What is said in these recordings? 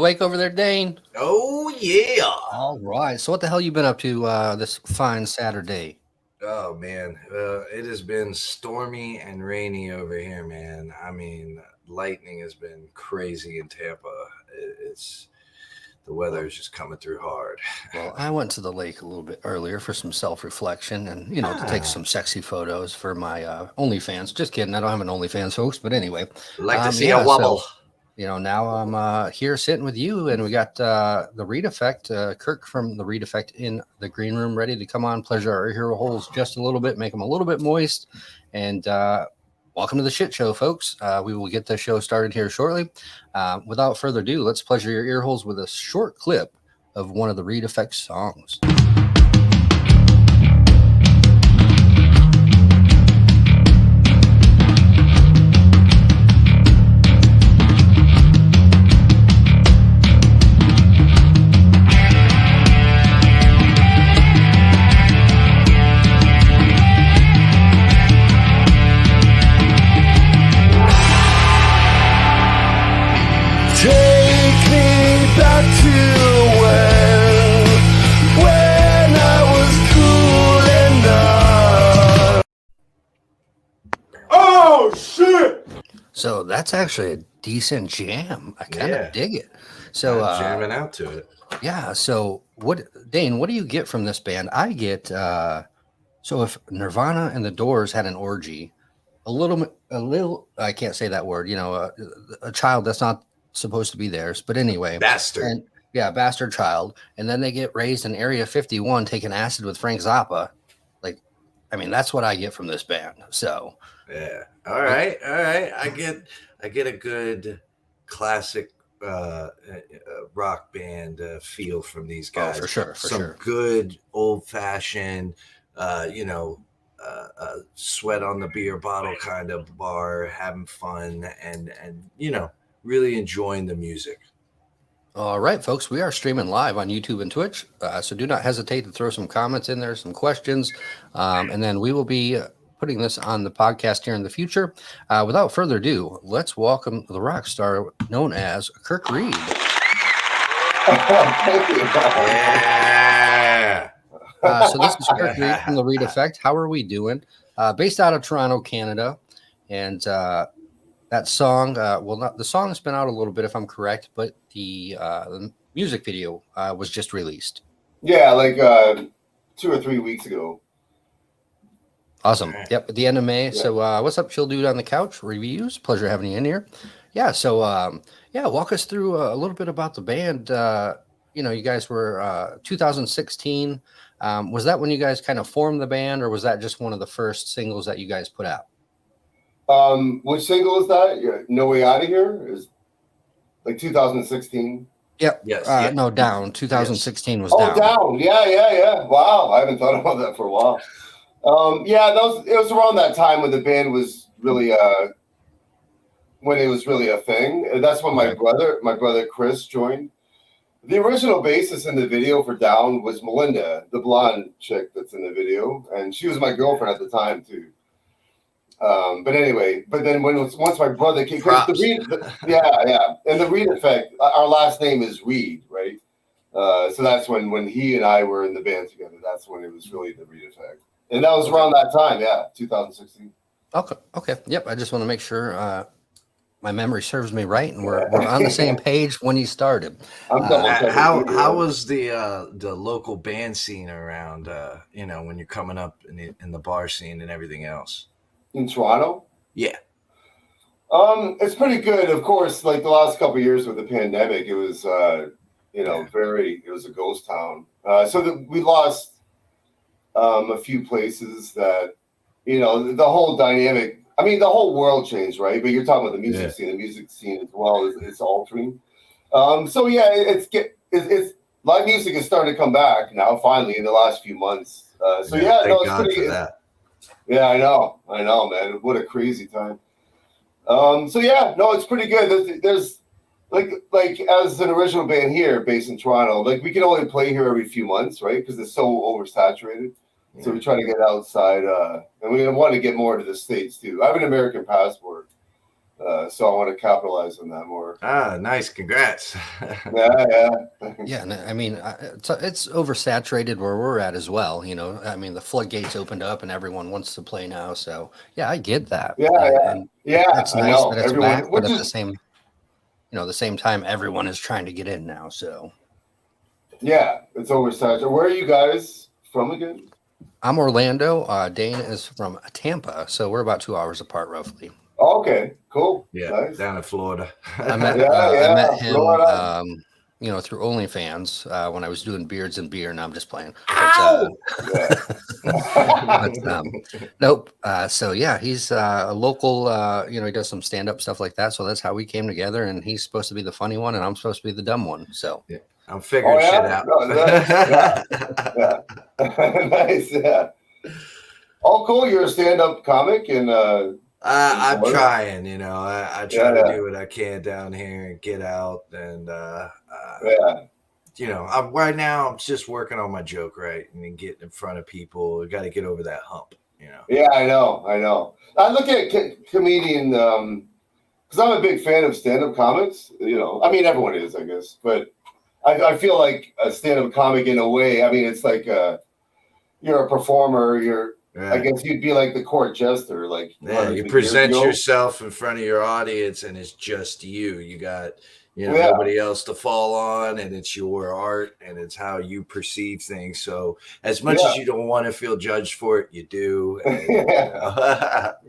awake over there, Dane? Oh, yeah. All right. So what the hell you been up to this fine Saturday? Oh, man. It has been stormy and rainy over here, man. I mean, lightning has been crazy in Tampa. It's the weather is just coming through hard. Well, I went to the lake a little bit earlier for some self-reflection and, to take Ah, some sexy photos for my OnlyFans. Just kidding. I don't have an OnlyFans, folks. But anyway, like to see a yeah. wobble. So, now I'm here sitting with you, and we got the Reed Effect, Kirk from the Reed Effect in the green room, ready to come on, pleasure our ear holes just a little bit, make them a little bit moist, and welcome to the shit show, folks. We will get the show started here shortly. Without further ado, let's pleasure your ear holes with a short clip of one of the Reed Effect songs. Take me back to when I was cool enough. Oh shit! So that's actually a decent jam. I kind of Yeah. dig it. So Jamming out to it. yeah. So Dane? What do you get from this band? I get so if Nirvana and the Doors had an orgy, a little. I can't say that word. A child that's not supposed to be theirs. But anyway, Bastard. and yeah, bastard child, and then they get raised in Area 51, taking acid with Frank Zappa. Like, I mean, that's what I get from this band. So Yeah. All right. I get a good classic rock band feel from these guys. for sure, Some good old fashioned, sweat on the beer bottle kind of bar, having fun and really enjoying the music. All right, folks, we are streaming live on YouTube and Twitch, so do not hesitate to throw some comments in there, some questions, and then we will be putting this on the podcast here in the future. Without further ado, let's welcome the rock star known as Kirk Reed. Thank you. Yeah. So this is Kirk Reed from the Reed Effect. How are we doing? Based out of Toronto, Canada, and that song, the song's been out a little bit, if I'm correct, but the music video was just released. Yeah, like 2 or 3 weeks ago. Awesome. Yep, at the end of May. Yeah. So what's up, Chill Dude on the Couch? Reviews. Pleasure having you in here. Yeah, so walk us through a little bit about the band. You guys were 2016. Was that when you guys kind of formed the band, or was that just one of the first singles that you guys put out? Which single is that? Yeah, No Way Out of Here is like 2016. Yep. Yes. No, Down. 2016 was Down. Down. Oh, Down. Yeah. Wow, I haven't thought about that for a while. It was around that time when the band was really when it was really a thing. That's when my brother Chris joined. The original bassist in the video for Down was Melinda, the blonde chick that's in the video, and she was my girlfriend at the time too. But then once my brother came, and the Reed Effect, our last name is Reed, right? So that's when he and I were in the band together. That's when it was really the Reed Effect, and that was around that time, 2016. Okay. Yep. I just want to make sure my memory serves me right, and we're on the same page when he started. How was the local band scene around? When you're coming up in the bar scene and everything else. In Toronto? Yeah. It's pretty good. Of course, like the last couple of years with the pandemic, it was, it was a ghost town. We lost a few places that, the whole dynamic, I mean, the whole world changed, right? But you're talking about the music scene. The music scene as well is altering. It's live music is starting to come back now, finally, in the last few months. It's pretty good. Yeah, I know, man. What a crazy time. It's pretty good. There's like as an original band here based in Toronto, like we can only play here every few months, right? Because it's so oversaturated. Yeah. So we try to get outside, and we want to get more to the States too. I have an American passport, So I want to capitalize on that more. Ah, nice. Congrats. Yeah. Yeah, and I mean, it's oversaturated where we're at as well. You know, I mean, the floodgates opened up and everyone wants to play now. So yeah, I get that. And it's I nice know. that it's Everyone, back, but which at is the same time, everyone is trying to get in now. So it's oversaturated. Where are you guys from again? I'm Orlando. Dane is from Tampa, so we're about 2 hours apart, roughly. Oh, okay, cool. Yeah, Nice. down in Florida. I met him, through OnlyFans when I was doing beards and beer, and I'm just playing. Nope. So yeah, he's a local. He does some stand-up stuff like that. So that's how we came together, and he's supposed to be the funny one, and I'm supposed to be the dumb one. So yeah, I'm figuring shit out. Nice. Yeah. Oh, cool. You're a stand-up comic, and I'm trying, I try to do what I can down here and get out. And, right now I'm just working on my joke, right? And then getting in front of people. Got to get over that hump, Yeah, I know. I look at comedian, because I'm a big fan of stand-up comics. I mean, everyone is, I guess. But I feel like a stand-up comic in a way, I mean, it's like you're a performer, I guess you'd be like the court jester, like you present yourself in front of your audience, and it's just you. You got nobody else to fall on, and it's your art, and it's how you perceive things. So as much as you don't want to feel judged for it, you do. And,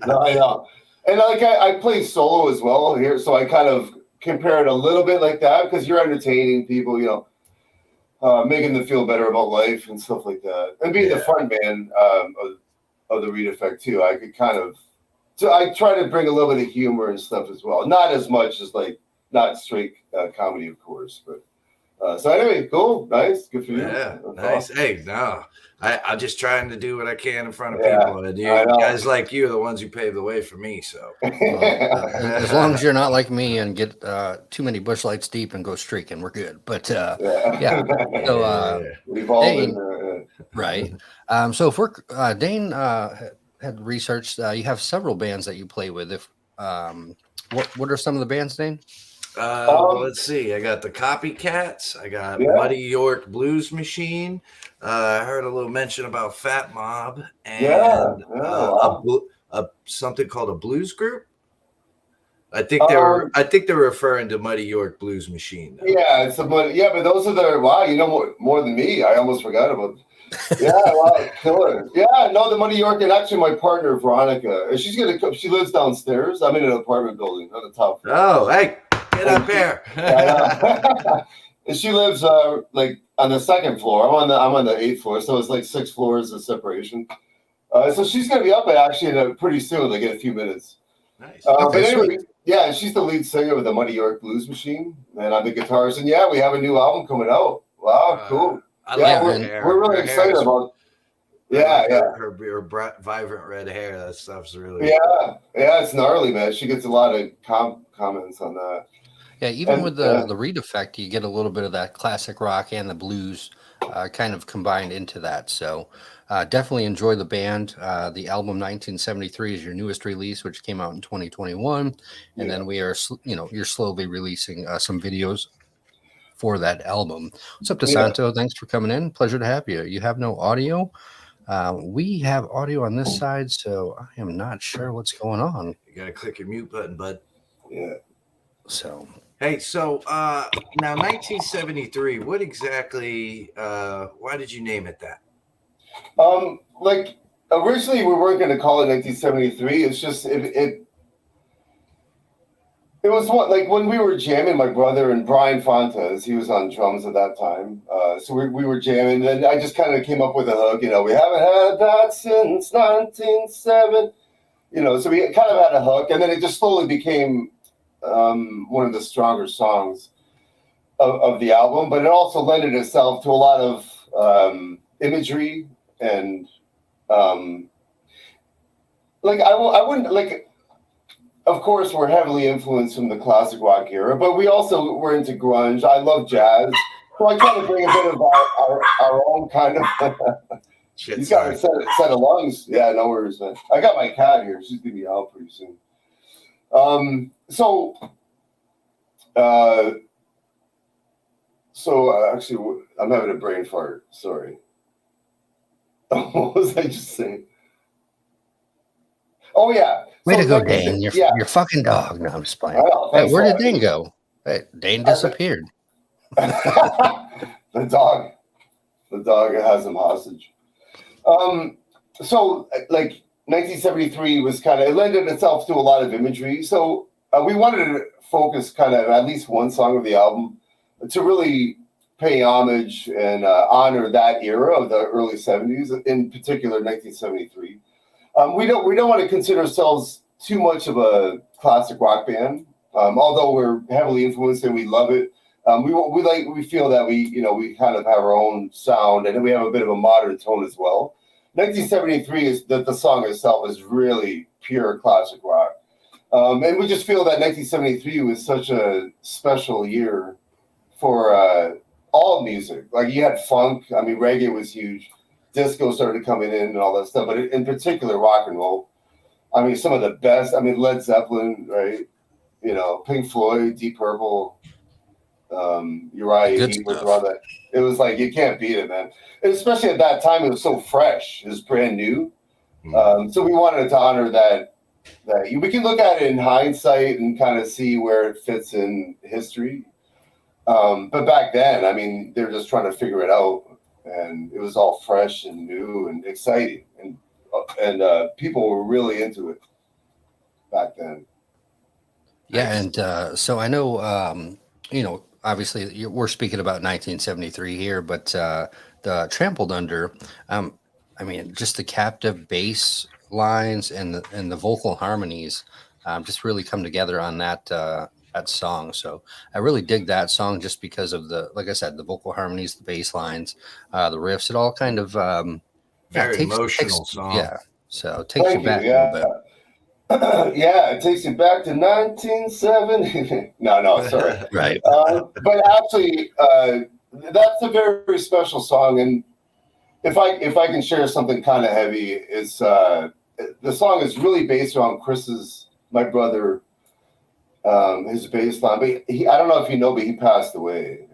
No, I know. And like I play solo as well here, so I kind of compare it a little bit like that because you're entertaining people, making them feel better about life and stuff like that, and being the front man of the Reed Effect too. I could so I try to bring a little bit of humor and stuff as well. Not as much as not straight comedy, of course, but so anyway, cool, nice, good for you. Yeah, nice. Awesome. Hey, no, I'm just trying to do what I can in front of people, and guys like you are the ones who pave the way for me. So as long as you're not like me and get too many bush lights deep and go streaking, we're good. But So we've all Dane, been right. So if we're Dane had researched, you have several bands that you play with. If what are some of the bands, Dane? Let's see. I got the Copycats. I got Muddy York Blues Machine. I heard a little mention about Fat Mob and something called a blues group. I think they're referring to Muddy York Blues Machine. Though. Yeah, it's but those are you know more than me. I almost forgot about. Killer. Yeah, no, the Muddy York, and actually my partner Veronica, she's gonna come. She lives downstairs. I'm in an apartment building on the top floor. Oh, hey, get up here. And she lives like on the second floor. I'm on the 8th floor, so it's like 6 floors of separation. So she's gonna be up actually pretty soon, like in a few minutes. Nice. But anyway, and she's the lead singer of the Muddy York Blues Machine, and I'm the guitarist. And we have a new album coming out. Wow, cool. We're really excited about. Her vibrant red hair. That stuff's really. It's gnarly, man. She gets a lot of comments on that. Yeah, even with the Reed Effect, you get a little bit of that classic rock and the blues kind of combined into that. So definitely enjoy the band. The album 1973 is your newest release, which came out in 2021, and then we are, you're slowly releasing some videos for that album. What's up, DeSanto? Thanks for coming in. Pleasure to have you. You have no audio. We have audio on this side, so I am not sure what's going on. You gotta click your mute button, bud. Yeah. So hey, now 1973. What exactly? Why did you name it that? Like originally we weren't going to call it 1973. It's just it was like when we were jamming, my brother and Brian Fontes, he was on drums at that time. So we were jamming, and I just kind of came up with a hook. We haven't had that since 1907. So we kind of had a hook, and then it just slowly became one of the stronger songs of the album. But it also lended itself to a lot of imagery and I wouldn't like. Of course, we're heavily influenced from the classic rock era, but we also were into grunge. I love jazz, so I try to bring a bit of our own kind of. He's got a set of lungs. Yeah, no worries, man. I got my cat here. She's gonna be out pretty soon. So actually, I'm having a brain fart. Sorry. What was I just saying? Oh yeah. Way So to go, like I said, Dane. yeah. You're fucking dog. No, I'm just playing. Well, Hey, thanks where a did lot. Dane go? Hey, Dane disappeared. The dog has him hostage. So like 1973 was kind of, it lended itself to a lot of imagery. So we wanted to focus kind of at least one song of the album to really pay homage and honor that era of the early 70s, in particular 1973. We don't want to consider ourselves too much of a classic rock band, although we're heavily influenced and we love it. We feel that we kind of have our own sound, and we have a bit of a modern tone as well. 1973 is that the song itself is really pure classic rock, and we just feel that 1973 was such a special year for all music. Like you had funk, I mean reggae was huge, disco started coming in and all that stuff, but in particular rock and roll. I mean some of the best. I mean Led Zeppelin, right? Pink Floyd, Deep Purple, Uriah Good Heep was stuff. around that. It was like you can't beat it, man. And especially at that time, it was so fresh. It was brand new. So we wanted to honor that. We can look at it in hindsight and kind of see where it fits in history. But back then, I mean, they're just trying to figure it out, and it was all fresh and new and exciting, and people were really into it back then. Yeah, and so I know, obviously we're speaking about 1973 here, but the Trampled Under, I mean, just the captive bass lines and the vocal harmonies just really come together on that song. So I really dig that song just because of like I said, the vocal harmonies, the bass lines, the riffs. It all kind of very emotional song. Yeah, so it takes you Thank you. back a Yeah. little bit. Yeah, it takes you back to 1970. No, sorry. Right. But actually, that's a very, very special song. And if I can share something kind of heavy, is the song is really based around my brother, his bass line. But I don't know if you know, but he passed away.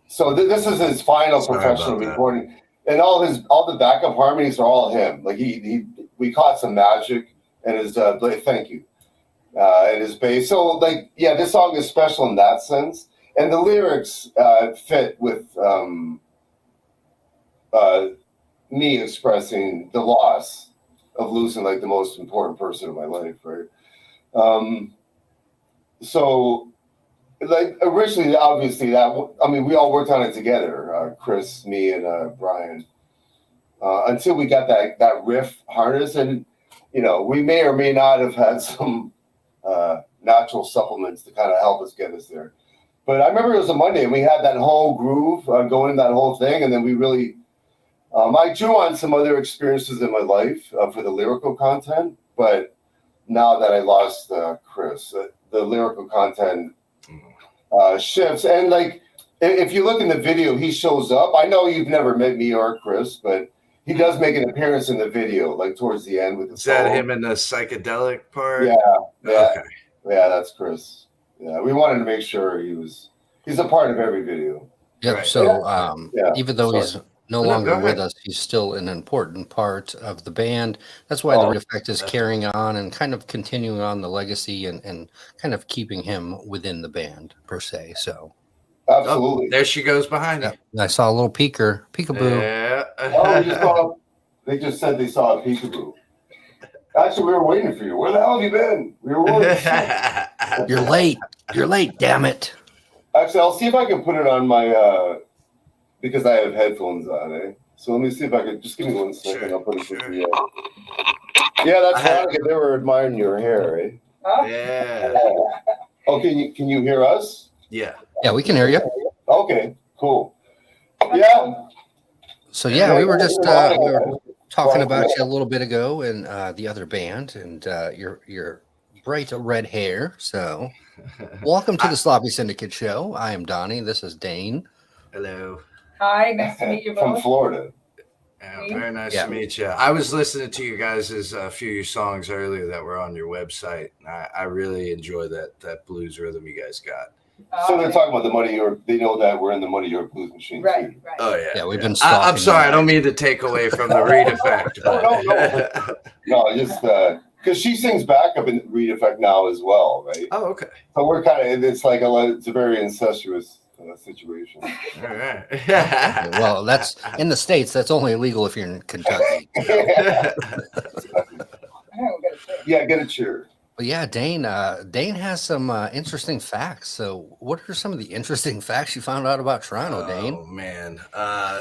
So this is his final professional recording, and all the backup harmonies are all him. Like we caught some magic. And his thank you, and his bass. So like, yeah, this song is special in that sense, and the lyrics fit with me expressing the loss of losing like the most important person in my life, right? So like originally, obviously we all worked on it together, Chris, me, and Brian, until we got that riff harness and. We may or may not have had some natural supplements to kind of help us get us there. But I remember it was a Monday and we had that whole groove going, that whole thing. And then we really, I drew on some other experiences in my life for the lyrical content. But now that I lost Chris, the lyrical content shifts. And like, if you look in the video, he shows up. I know you've never met me or Chris, but he does make an appearance in the video, like towards the end with the. Is that him in the psychedelic part? Yeah. Okay. Yeah, that's Chris. Yeah, we wanted to make sure he's a part of every video. Yeah. Right. So even though he's no go longer with ahead. us, he's still an important part of the band. That's why the Effect is carrying on and kind of continuing on the legacy and kind of keeping him within the band per se. So absolutely. Oh, there she goes behind you. I saw a little peekaboo. Yeah. They just said they saw a peekaboo. Actually, we were waiting for you. Where the hell have you been? We were waiting. You're late. You're late. Damn it. Actually, I'll see if I can put it on my because I have headphones on. So let me see if I can. Just give me 1 second. Sure, I'll put it sure. for you. Yeah, that's right. They were admiring your hair, eh? Yeah. Oh, can you hear us? Yeah. Yeah, we can hear you. Okay, cool. Yeah. So yeah, we were just we were talking about you a little bit ago and the other band and your bright red hair. So welcome to the Sloppy Syndicate show. I am Donnie. This is Dane. Hello. Hi, nice to meet you both. From Florida. Yeah, very nice Yeah. to meet you. I was listening to you guys' a few of your songs earlier that were on your website. I really enjoy that blues rhythm you guys got. So they're talking about the Money York. They know that we're in the Money York blues machine Right, too. right. Oh yeah, Yeah, we've been I'm stalking sorry, you I don't guys. mean to take away from the Reed Effect, but No, just because she sings backup in Reed Effect now as well, right? oh okay, So we're it's like it's a very incestuous situation. all right. Okay, well, that's in the States. That's only illegal if you're in Kentucky. So. Yeah, get a cheer. But yeah, Dane has some interesting facts. So, what are some of the interesting facts you found out about Toronto, Dane? Oh man!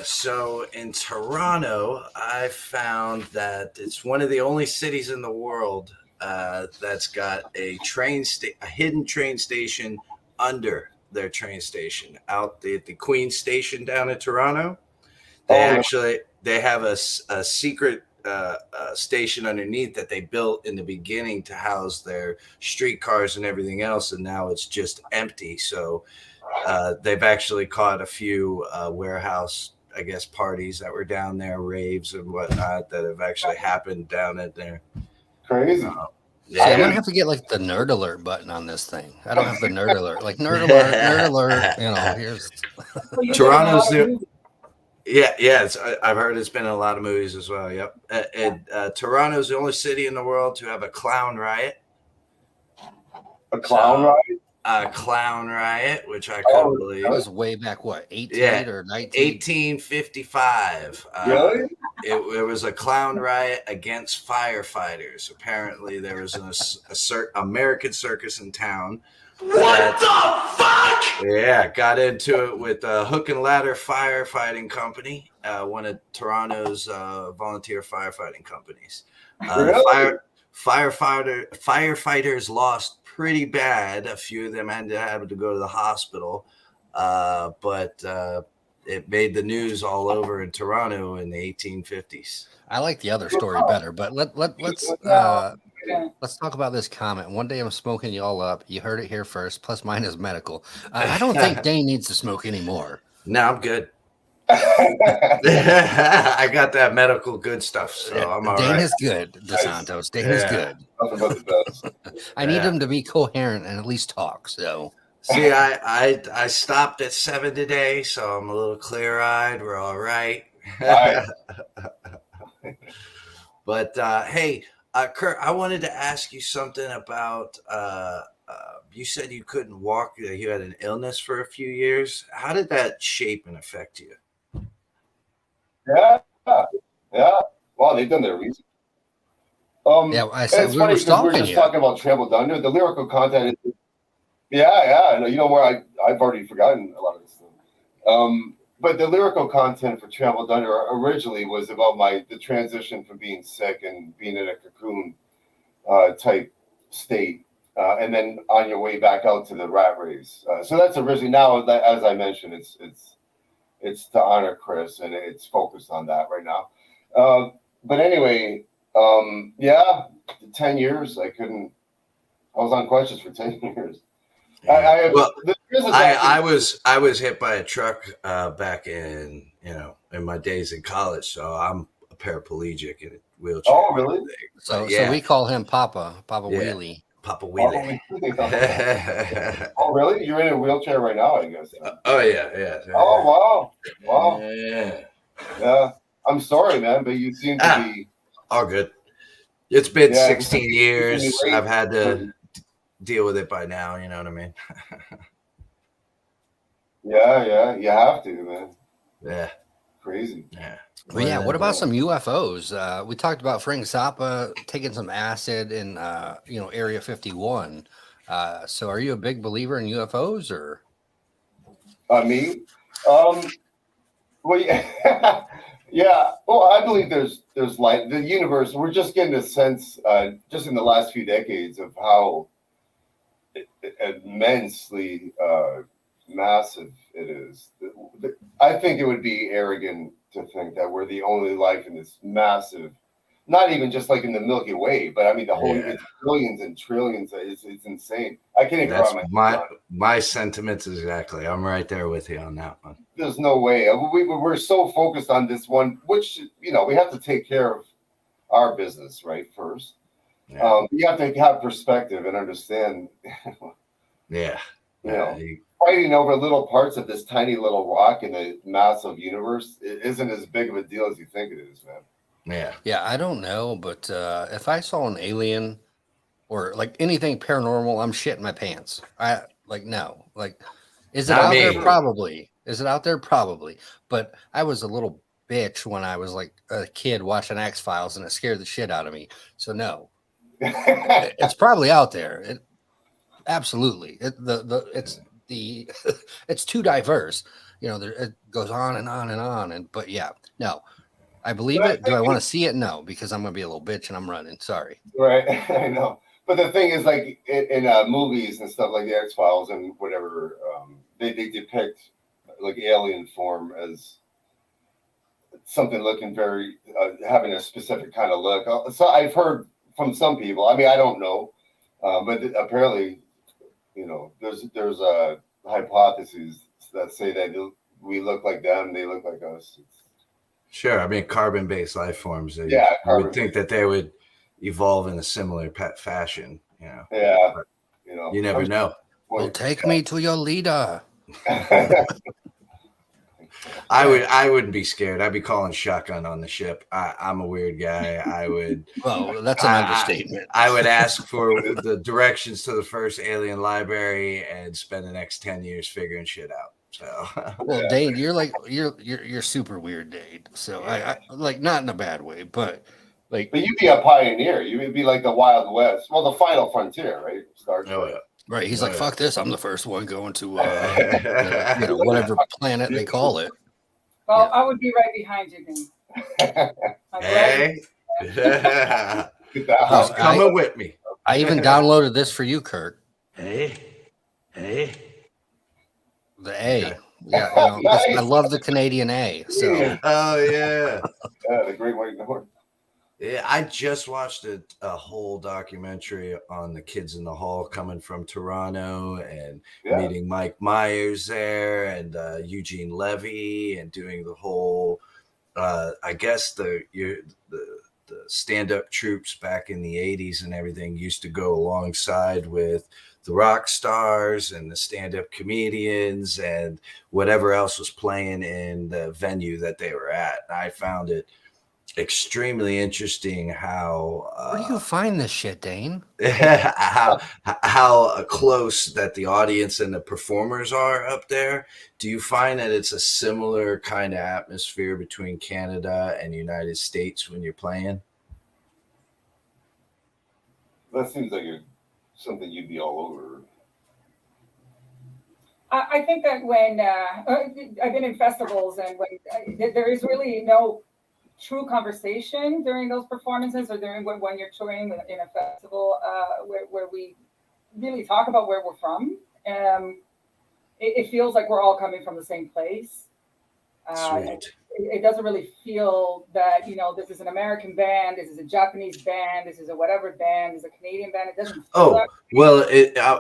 So in Toronto, I found that it's one of the only cities in the world that's got a hidden train station under their train station out at the Queen Station down in Toronto. They have a secret station underneath that they built in the beginning to house their streetcars and everything else, and now it's just empty. So they've actually caught a few warehouse, I guess, parties that were down there, raves and whatnot that have actually happened down at there. Crazy. See, I'm gonna have to get like the nerd alert button on this thing. I don't have the nerd alert. Like nerd alert, nerd alert. You know, here's Toronto's new. Yeah. I've heard it's been in a lot of movies as well. Yep. Toronto's the only city in the world to have a clown riot. A clown riot? A clown riot, which I couldn't believe. That was way back, what, 18 or 19? 1855. Really? It was a clown riot against firefighters. Apparently, there was an American circus in town. What the fuck? Yeah, got into it with Hook and Ladder Firefighting Company, one of Toronto's volunteer firefighting companies. Really? Firefighters lost pretty bad. A few of them had to go to the hospital, but it made the news all over in Toronto in the 1850s. I like the other story better, but let's talk about this comment. One day I'm smoking you all up. You heard it here first. Plus mine is medical. I don't think Dane needs to smoke anymore. No, I'm good. I got that medical good stuff, so I'm all Dane right. is good, DeSantos. Dane is good. I need him to be coherent and at least talk. So see, I stopped at 7 today, so I'm a little clear-eyed. We're all right. But hey, Kurt, I wanted to ask you something about. You said you couldn't walk. You had an illness for a few years. How did that shape and affect you? Yeah. Well, they've done their research. yeah, I said it's we funny were because stalking we're just you. talking about Trampled Under. The lyrical content is, yeah. You know where I've already forgotten a lot of this stuff. But the lyrical content for Trampled Under originally was about the transition from being sick and being in a cocoon type state, and then on your way back out to the rat race. So that's originally. Now, as I mentioned, it's to honor Chris, and it's focused on that right now. But anyway, 10 years I was on crutches for 10 years. I was hit by a truck back in my days in college, so I'm a paraplegic in a wheelchair. Oh, really? So we call him Papa Wheelie. Papa Wheelie. Oh, really? You're in a wheelchair right now, I guess. Oh yeah. Oh wow. Yeah. I'm sorry, man, but you seem to be all good. It's been 16 years. I've had to deal with it by now. You know what I mean? Yeah. You have to, man. Yeah. Crazy. Yeah. Well, yeah. What about some UFOs? We talked about Frank Zappa taking some acid in, Area 51. So, are you a big believer in UFOs, or? Me? Well, yeah. Yeah. Well, I believe there's light. The universe. We're just getting a sense, just in the last few decades, of how immensely massive it is. I think it would be arrogant to think that we're the only life in this massive not even just like in the Milky Way, but I mean the whole Yeah. it's trillions and trillions. It's insane. I can't even That's wrap my head around it. my sentiments exactly. I'm right there with you on that one. There's no way. We're so focused on this one, which we have to take care of our business right first. Yeah. You have to have perspective and understand. Yeah. Fighting over little parts of this tiny little rock in a massive universe isn't as big of a deal as you think it is, man. Yeah. Yeah, I don't know, but if I saw an alien or like anything paranormal, I'm shitting my pants. No. Like, is it Not out me. there? Probably. Is it out there? Probably. But I was a little bitch when I was like a kid watching X-Files, and it scared the shit out of me. So no, it's probably out there. Absolutely. It's too diverse. It goes on and on and on. But yeah, no. I believe it. Do I want to see it? No, because I'm gonna be a little bitch and I'm running. Sorry. Right, I know. But the thing is, like in movies and stuff like the X-Files and whatever, they depict like alien form as something looking very having a specific kind of look. So I've heard from some people. I mean, I don't know, but apparently, there's hypotheses that say that we look like them, they look like us. Sure. I mean, carbon-based life forms. Yeah, you would think that they would evolve in a similar fashion. Yeah. But you never know. Well, take me to your leader. I wouldn't be scared. I'd be calling shotgun on the ship. I'm a weird guy. I would. Well, that's an understatement. I would ask for the directions to the first alien library and spend the next 10 years figuring shit out. So, well, Dane, you're super weird, Dane. So I like, not in a bad way, but like. But you'd be a pioneer. You would be like the Wild West. Well, the final frontier, right? Star Trek. oh yeah. Right, he's like, fuck this. I'm the first one going to whatever planet they call it. Well, I would be right behind you, then. Hey, Get that house. coming with me. I even downloaded this for you, Kirk. Hey. The A. Okay. Yeah, I love the Canadian A. So Oh yeah. Yeah, the Great White North. Yeah, I just watched a whole documentary on the kids in the hall coming from Toronto and meeting Mike Myers there and Eugene Levy and doing the whole I guess the stand-up troops back in the 80s and everything used to go alongside with the rock stars and the stand-up comedians and whatever else was playing in the venue that they were at. I found it extremely interesting how where do you find this shit, Dane? how close that the audience and the performers are up there. Do you find that it's a similar kind of atmosphere between Canada and the United States when you're playing? That seems like something you'd be all over. I think that when I've been in festivals and when there is really no true conversation during those performances or during when you're touring in a festival where we really talk about where we're from. It feels like we're all coming from the same place. Sweet. It doesn't really feel that, this is an American band, this is a Japanese band, this is a whatever band, this is a Canadian band. It doesn't feel that. Well,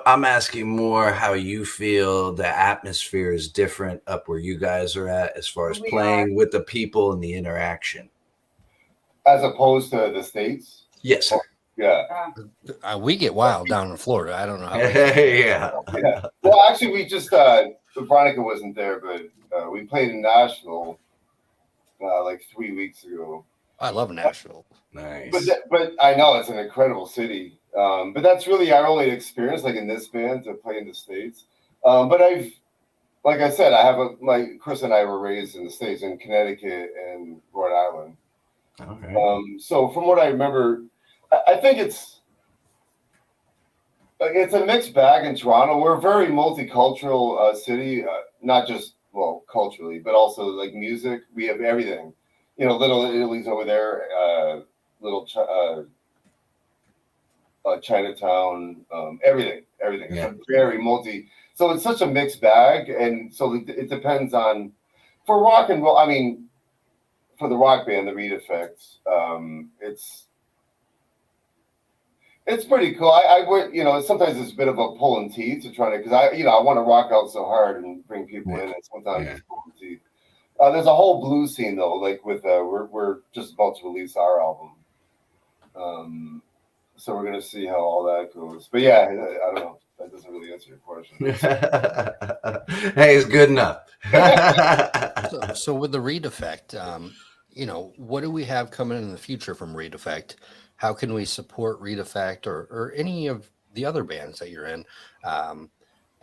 I'm asking more how you feel the atmosphere is different up where you guys are at as far as playing with the people and the interaction. As opposed to the States? Yes, sir. Yeah. We get wild down in Florida. I don't know how. Yeah. Well, actually, we just, Veronica wasn't there, but we played in Nashville like 3 weeks ago. I love Nashville. Nice. But I know it's an incredible city. But that's really our only experience, like in this band, to play in the States. But like I said, Chris and I were raised in the States, in Connecticut and Rhode Island. Okay. So from what I remember, I think it's a mixed bag in Toronto. We're a very multicultural city, not just culturally, but also like music. We have everything. Little Italy's over there, little Chinatown, everything. Yeah. It's very multi. So it's such a mixed bag, and so it depends on for rock and roll. I mean, for the rock band, the Reed Effect, it's pretty cool. I would, sometimes it's a bit of a pulling teeth to try to, because I want to rock out so hard and bring people in, and sometimes it's pulling teeth. There's a whole blues scene though, like with we're just about to release our album, so we're gonna see how all that goes. But yeah, I don't know. That doesn't really answer your question. Hey, it's good enough. So with the Reed Effect, what do we have coming in the future from Reed Effect? How can we support Reed Effect or any of the other bands that you're in? And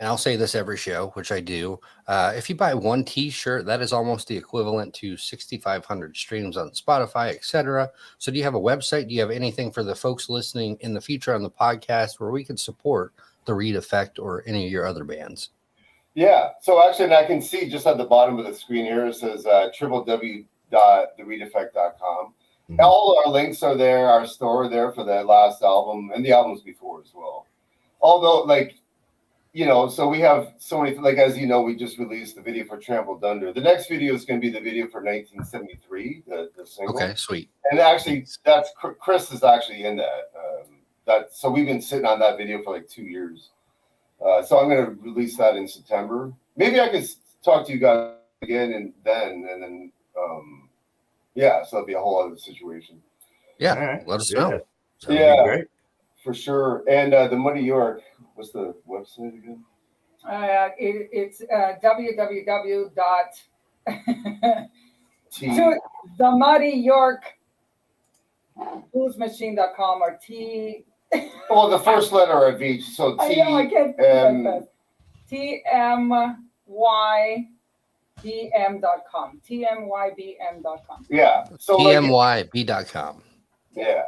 I'll say this every show, which I do. If you buy one T-shirt, that is almost the equivalent to 6,500 streams on Spotify, etc. So do you have a website? Do you have anything for the folks listening in the future on the podcast where we can support the Reed Effect or any of your other bands? Yeah. So actually, and I can see just at the bottom of the screen here, it says www.thereedeffect.com. Mm-hmm. All our links are there, our store there for the last album and the albums before as well. Although, so we have so many, as you know, we just released the video for Trampled Under. The next video is going to be the video for 1973, the single. Okay, sweet. And actually, that's Chris is actually in that. So we've been sitting on that video for like 2 years. So I'm going to release that in September. Maybe I could talk to you guys again and then so it'll be a whole other situation. Yeah, right. Let us know. Yeah, great. For sure. And the Muddy York, what's the website again? It's www.themuddyyorkbluesmachine.com or T. Well, the first letter of each. So T. I know, I can't TMYBM.com. TMYBM.com. Yeah. So TMYB.com. Yeah.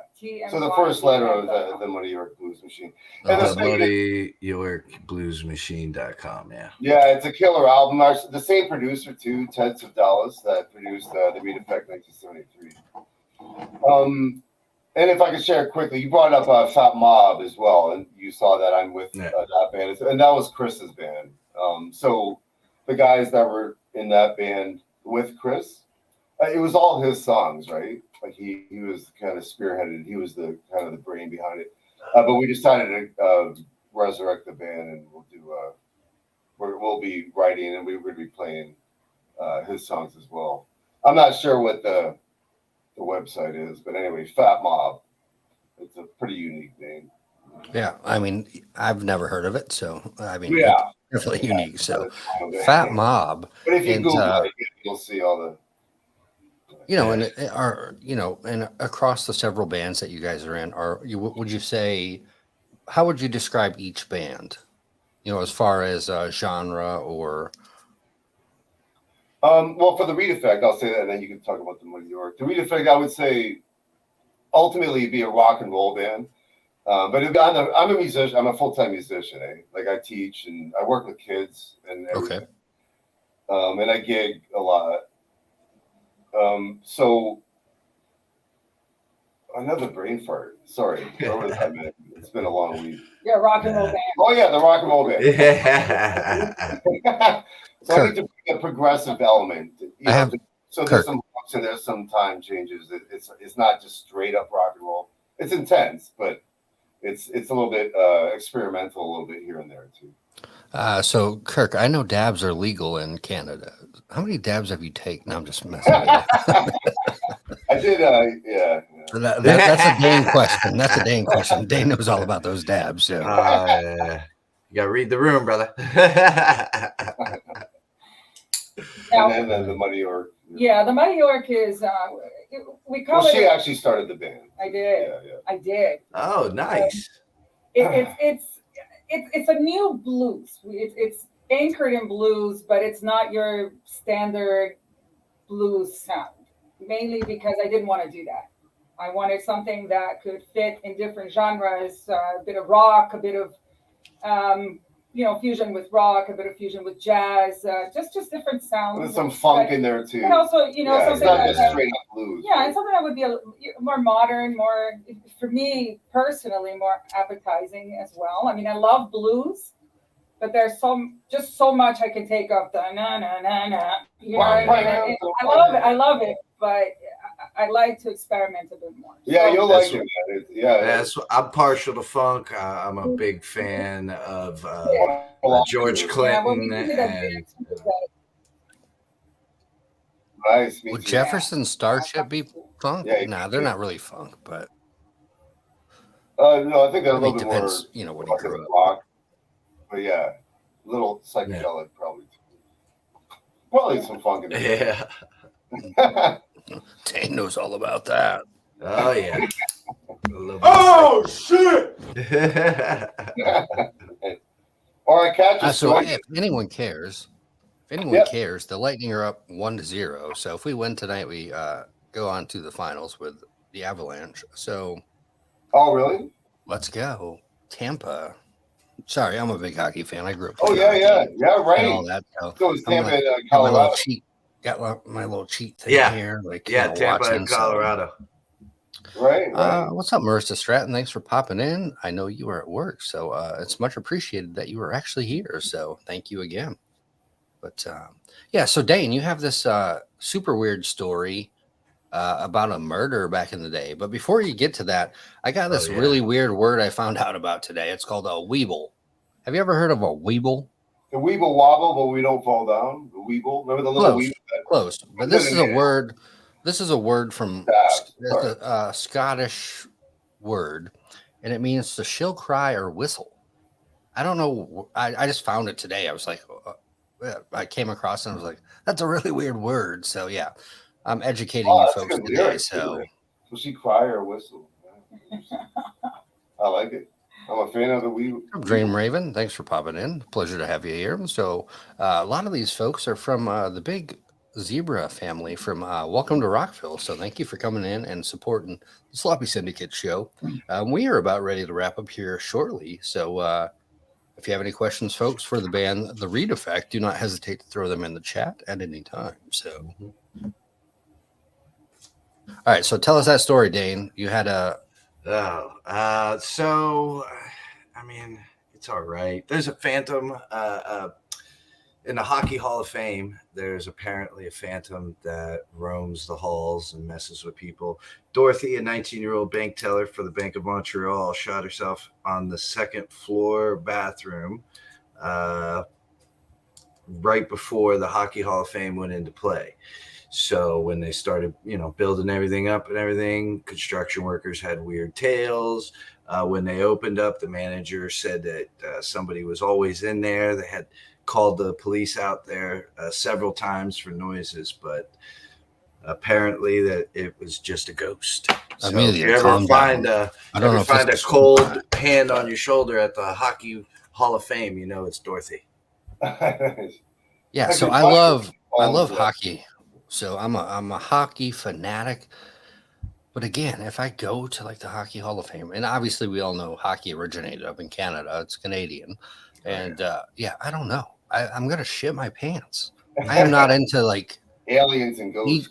So the first letter of the Muddy York Blues Machine. And the Muddy York Blues Machine.com. Yeah. Yeah, it's a killer album. The same producer too, Ted Dallas, that produced the Reed Effect 1973. And if I could share quickly, you brought up Fat Mob as well, and you saw that I'm with that band, and that was Chris's band. So the guys that were in that band with Chris, it was all his songs, right? Like he was kind of spearheaded. He was the kind of the brain behind it. But we decided to resurrect the band, and we'll be writing, and we're going to be playing his songs as well. I'm not sure what the website is, but anyway, Fat Mob. It's a pretty unique name. Yeah, I mean, I've never heard of it, so it's definitely unique. So, Fat Mob. But if you Google it, you'll see all the. And across the several bands that you guys are in, would you say, how would you describe each band? As far as genre or. Well, for the Reed Effect, I'll say that, and then you can talk about the Muddy York. The Reed Effect, I would say, ultimately, it'd be a rock and roll band. But I'm a musician. I'm a full-time musician. Like I teach and I work with kids and everything. Okay. And I gig a lot. So another brain fart. Sorry. It's been a long week. Yeah, rock and roll band. Oh yeah, the rock and roll band. Yeah. So I need to bring a progressive element. So there's some bumps and there's some time changes. It's not just straight up rock and roll. It's intense, but it's a little bit experimental, a little bit here and there too. So Kirk, I know dabs are legal in Canada. How many dabs have you taken? No, I'm just messing with you. I did. Yeah. That's a Dane question. That's a Dane question. Dane knows all about those dabs. So. You gotta read the room, brother. And then the Muddy York. Yeah, the Muddy York is we call it. She actually started the band. I did. Yeah. I did. Oh, nice. It's a new blues. It's anchored in blues, but it's not your standard blues sound. Mainly because I didn't want to do that. I wanted something that could fit in different genres, a bit of rock, a bit of fusion with rock, a bit of fusion with jazz, just different sounds. There's some funk in there too. And also, something it's not just straight up blues. Yeah, and something that would be more modern, more, for me personally, more appetizing as well. I mean, I love blues, but there's so much I can take of the na. You know, I love it, but I like to experiment a bit more. Yeah, So, you'll like it, man. I'm partial to funk. I'm a big fan of George Clinton and. Nice. Would Jefferson Starship be funk? Yeah, Nah, they're not really funk, but no, I think they're a I little mean, bit depends, more. you know, what he grew up. Rock. But yeah, a little psychedelic probably. Probably some funk in there. Yeah. Dane knows all about that. Oh yeah. Oh shit! Or I catch a So if anyone cares, the Lightning are up 1-0. So if we win tonight, we go on to the finals with the Avalanche. So, oh really? Let's go, Tampa. Sorry, I'm a big hockey fan. I grew up. Oh yeah, right. And all that. So it's Tampa, got Colorado. my little cheat thing here. Like Tampa and Colorado. Right. What's up, Marissa Stratton? Thanks for popping in. I know you were at work, so it's much appreciated that you were actually here. So thank you again. But so Dane, you have this super weird story about a murder back in the day. But before you get to that, I got this really weird word I found out about today. It's called a weeble. Have you ever heard of a weeble? The weeble wobble, but we don't fall down. The weeble. Remember the little weeble? Close. But this is a word. This is a word from a Scottish word, and it means to shill, cry, or whistle. I don't know. I just found it today. I was like, I came across it and I was like, that's a really weird word. So yeah, I'm educating you folks today. So will she cry or whistle? I like it. I'm a fan of the weeble. Dream Raven, thanks for popping in. Pleasure to have you here. So a lot of these folks are from the big Zebra family from Welcome to Rockville. So thank you for coming in and supporting the Sloppy Syndicate show. We are about ready to wrap up here shortly. So if you have any questions, folks, for the band The Reed Effect, do not hesitate to throw them in the chat at any time. So, all right. So tell us that story, Dane. You had a. So, I mean, it's all right. There's a phantom in the Hockey Hall of Fame. There's apparently a phantom that roams the halls and messes with people. Dorothy, a 19-year-old bank teller for the Bank of Montreal, shot herself on the second floor bathroom right before the Hockey Hall of Fame went into play. So when they started, building everything up and everything, construction workers had weird tales. When they opened up, the manager said that somebody was always in there. They had called the police out there several times for noises, but apparently that it was just a ghost. So if you ever find a cold hand on your shoulder at the Hockey Hall of Fame, it's Dorothy. Yeah, so I love hockey. So I'm a hockey fanatic. But again, if I go to like the Hockey Hall of Fame, and obviously we all know hockey originated up in Canada, it's Canadian. And I don't know. I'm going to shit my pants. I am not into like aliens and ghosts.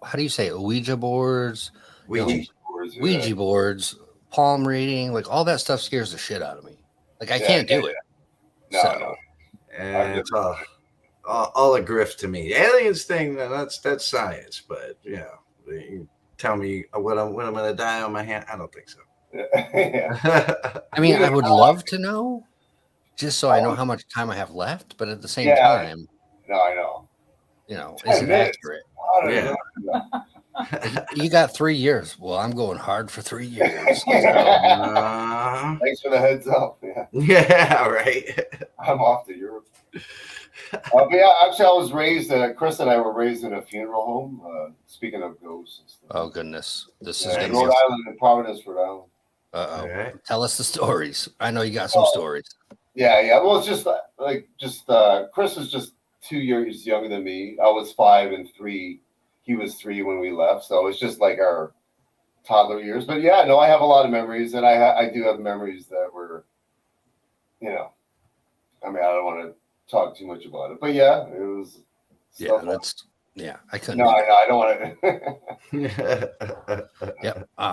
How do you say it? Ouija boards? Ouija boards, palm reading, like all that stuff scares the shit out of me. Like I can't do it. No. And it's all a grift to me. Aliens thing, that's science, but you tell me when I'm going to die on my hand. I don't think so. I mean, I would love to know, just so I know how much time I have left. But at the same time, no, I know. Is it accurate? Yeah. You got 3 years. Well, I'm going hard for 3 years. Thanks for the heads up. Yeah, right. I'm off to Europe. But yeah, actually, I was raised. Chris and I were raised in a funeral home. Speaking of ghosts. And stuff. Oh goodness, this is Rhode Island and Providence, Rhode Island. Right. Tell us the stories. I know you got some stories. Yeah. Well, it's just Chris was just 2 years younger than me. I was 5 and 3. He was 3 when we left, so it's just like our toddler years. But yeah, no, I have a lot of memories, and I do have memories that were, I mean, I don't want to talk too much about it, but yeah, it was. I couldn't. No, I don't want to.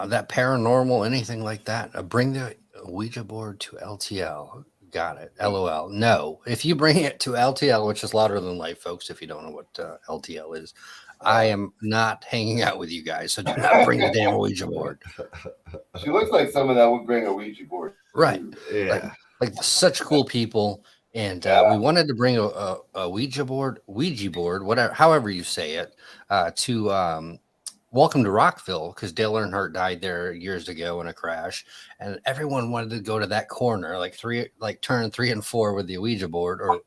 That paranormal, anything like that. Bring the Ouija board to LTL. Got it. LOL. No, if you bring it to LTL, which is louder than life, folks, if you don't know what LTL is, I am not hanging out with you guys. So do not bring the damn Ouija board. She looks like someone that would bring a Ouija board. Right. Yeah. Like such cool people. And we wanted to bring a Ouija board, whatever, however you say it, to Welcome to Rockville, because Dale Earnhardt died there years ago in a crash, and everyone wanted to go to that corner, turn 3 and 4 with the Ouija board, or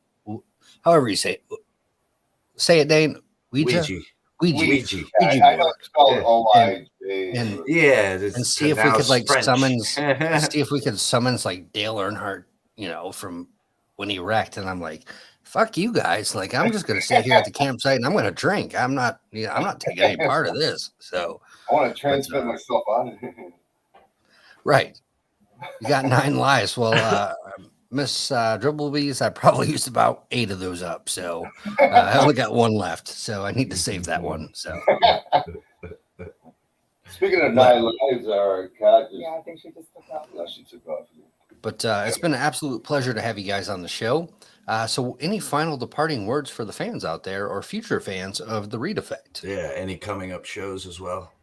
however you say it. Say it, Dane. Ouija. Ouija. I know it's called Yeah. O-I-J. And see if we could see if we could summons like Dale Earnhardt, from when he wrecked. And I'm like, fuck you guys. Like, I'm just gonna stay here at the campsite and I'm gonna drink. I'm not taking any part of this. So I want to transmit myself on it. right. You got 9 lives. Well, Miss Dribblebees, I probably used about 8 of those up. So I only got 1 left. So I need to save that one. So Speaking of 9 lives, our cat just, Yeah, I think she just took off. no, she took off. but it's been an absolute pleasure to have you guys on the show. So any final departing words for the fans out there or future fans of the Reed Effect? Yeah, any coming up shows as well?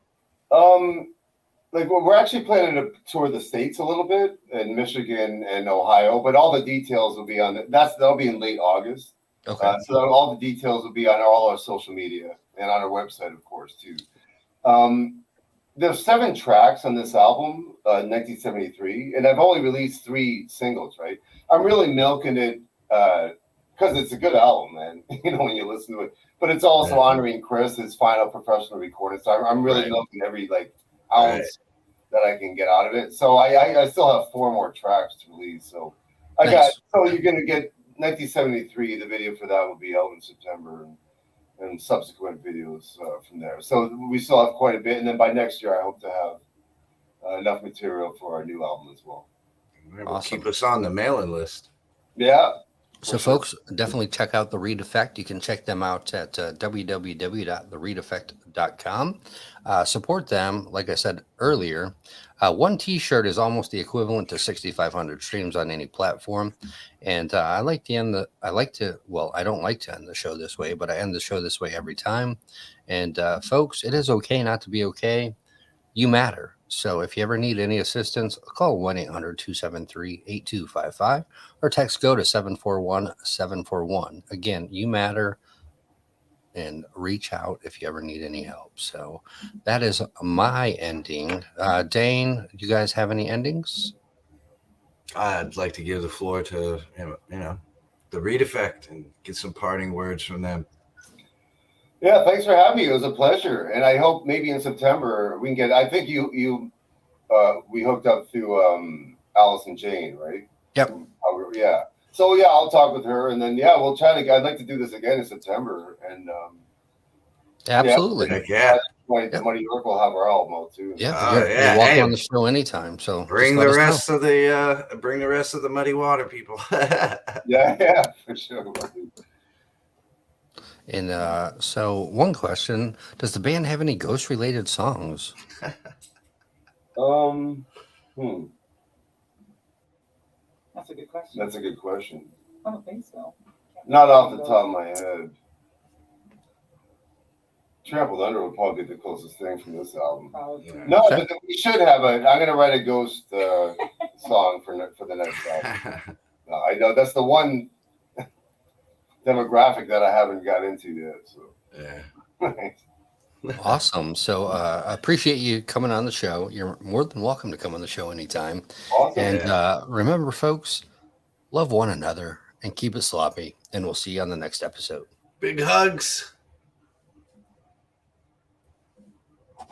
We're actually planning to tour the states a little bit in Michigan and Ohio, but all the details will be that'll be in late August. Okay. So all the details will be on all our social media and on our website, of course, too. There's 7 tracks on this album, 1973, and I've only released 3 singles, right? I'm really milking it because it's a good album, man, when you listen to it. But it's also honoring Chris, his final professional recording. So I'm really milking every ounce that I can get out of it. So I still have 4 more tracks to release. So so you're going to get 1973, the video for that will be out in September, and subsequent videos from there. So we still have quite a bit. And then by next year, I hope to have enough material for our new album as well. Awesome. Keep us on the mailing list. Yeah. So, folks, definitely check out The Reed Effect. You can check them out at www.thereedeffect.com. Support them. Like I said earlier, 1 T-shirt is almost the equivalent to 6,500 streams on any platform. And I don't like to end the show this way, but I end the show this way every time. And folks, it is okay not to be okay. You matter. So if you ever need any assistance, call 1-800-273-8255 or text GO to 741-741. Again, you matter, and reach out if you ever need any help. So that is my ending. Dane, do you guys have any endings? I'd like to give the floor to the Reed Effect and get some parting words from them. Yeah, thanks for having me. It was a pleasure, and I hope maybe in September we can get. I think we hooked up through Alice and Jane, right? Yep. Yeah. So yeah, I'll talk with her, and then we'll try to. I'd like to do this again in September, and absolutely. Muddy York will have our album out too. Yeah, you're welcome on the show anytime. So bring the rest of the Muddy Water people. yeah, for sure. And so one question, does the band have any ghost related songs? That's a good question. That's a good question. I don't think so. Not off the top of my head. Trampled Under would probably be the closest thing from this album. No, but we should have I'm going to write a ghost song for the next album. I know that's the one demographic that I haven't got into yet. So Awesome. So I appreciate you coming on the show. You're more than welcome to come on the show anytime. Awesome. And remember, folks, love one another and keep it sloppy. And we'll see you on the next episode. Big hugs.